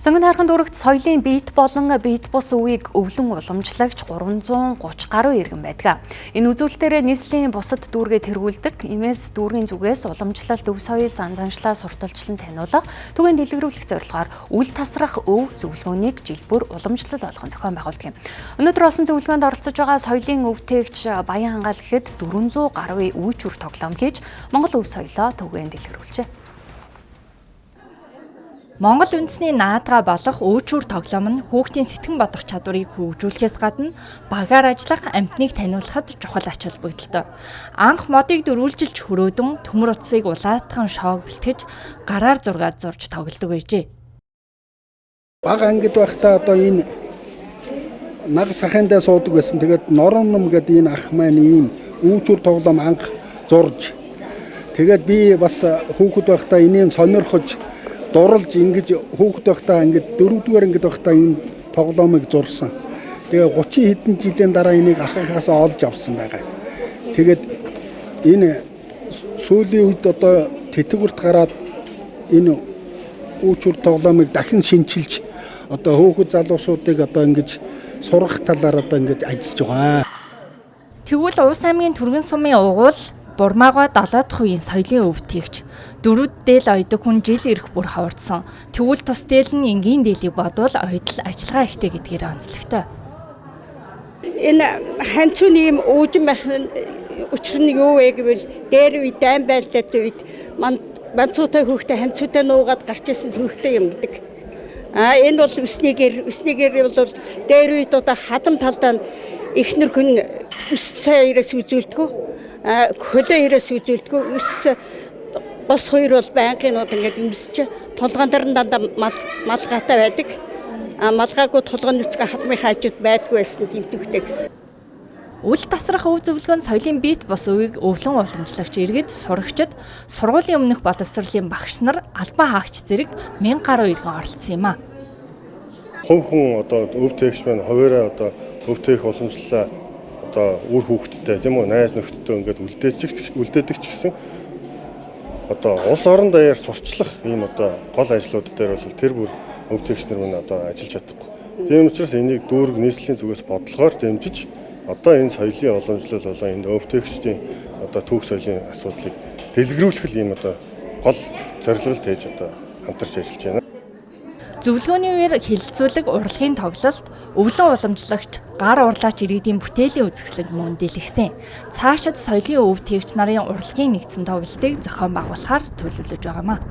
Сонгон хайрхан дүүрэгт соёлын бит болон бит бус үеийг өвлөн уламжлагч 330 гаруй иргэн байдаг. Энэ үзүүлэлтээр нийслэлийн бусад дүүргээ тэргүүлдэг, имээс дүүргийн зүгээс уламжлалт, өв соёл, зан заншлаа сурталчлан таниулах, түгээн дэлгэрүүлэх зорилгоор үл тасрах өв зөвлөгөөнийг жил бүр уламжлал болгон зохион байгуулдаг юм. Өнөөдөр болсон зөвлөгөөнд оролцож байгаа соёлын өвтэйгч Баян Хангаал гэхэд 400 гаруй үйчүр тоглоом хийж Монгол өв соёлоо түгээн дэлгэрүүлжээ. Монгол үндэсний наадгаа болох өвчүүр тоглоом нь хүүхдийн сэтгэн бодох чадварыг хөгжүүлэхээс гадна багаар ажиллах, амьтныг таниулахад чухал ач холбогдолтой. Анх модыг дөрвөлжилж хөрөөдөн төмөр утсыг улаатхан шоог бэлтгэж гараар зургаад зурж тоглодог байжээ. Бага ангид байхдаа одоо энэ наг цахиндаа суудаг байсан. Тэгээд норон ном гэдэг энэ ах маань ийм өвчүүр тоглоом анх зурж. Тэгээд би бас хүүхэд байхдаа энийг сонирхож дурлж ингэж хүүхэд байхдаа ингэж дөрөвдүгээр ангид байхдаа энэ тоглоомыг зурсан. Тэгээ 30 хэдэн жилийн дараа энийг ахыхаас олж авсан байгаа. Тэгээд энэ сүүлийн үед одоо тэтгэврт гараад энэ өвчүүр тоглоомыг дахин шинчилж одоо хүүхэд залуусуудыг одоо ингэж сургах талаар одоо ингэж ажиллаж байгаа. Тэгвэл Улс аймгийн Түргэн сумын угуул Бурмаага 7 дахь үеийн соёлын өвтгийгч дөрвд дээл ойдог хүн жил ирэх бүр хавардсан. Тэгвэл тус дээл нь энгийн дээлийг бодвол ойдл ажиллагаа ихтэй гэдгээр онцлогтой. Энэ ханцууны юм уужин байх учир нь юу вэ гэвэл дээр үе дайм байлдаад үед манцуутай хүүхдээ ханцуутай нуугаад гарч исэн хүүхдээ юм гэдэг. Энэ бол үснийгээр бол дээр үед одоо хадам талдаа ихнэр хүн үс цайраас үзүүлдэг. Хөлөө ирээс үзүүлдэг. Бос хоёр бол байнгын ингээд өмсч толгоон дээр дандаа малгайтай байдаг. Малгайгүй толгойн нүцгэн хадмын хаажууд байдгүй байсан тэмдэгтэй гэсэн. Үл тасрах өв зөвлөгөөнд соёлын бит бус үеийг өвлөн уламжлагч иргэд сурагчид, сургуулийн өмнөх боловсролын багш нар, албан хаагч зэрэг 1000 гаруй иргэн оролцсон юм а. Хүн одоо өв тээгч маань хуваараа одоо өв тээх уламжлалаа одоо үр хүүхэдтэй тийм үү найз нөхдөдөө ингээд үлдээдэг ч гэсэн одоо улс орон даяар сурчлах ийм одоо гол ажлууд дээр бол тэр бүр өвтгөгч нар мөн одоо ажиллаж чадахгүй. Тийм учраас энийг дүүрэг нийслэлийн зүгээс бодлогоор дэмжиж одоо энэ соёлын уламжлал болон энэ өвтгөгчдийн одоо түүх соёлын асуудлыг дэлгэрүүлэх ийм одоо гол зорилгол тээж одоо хамтарч ажиллаж байна. Зөвлөгөөний үеэр хилцүүлэг, урлагийн тоглолт, өвлөн уламжлагч, гар урлаач иргэдийн бүтээлийн үзэсгэлэг мөн дэлгэсэн. Цаашид соёлын өв тээгч нарын урлагийн нэгдсэн тоглолтыг зохион байгуулахаар төлөвлөж байгаамаа.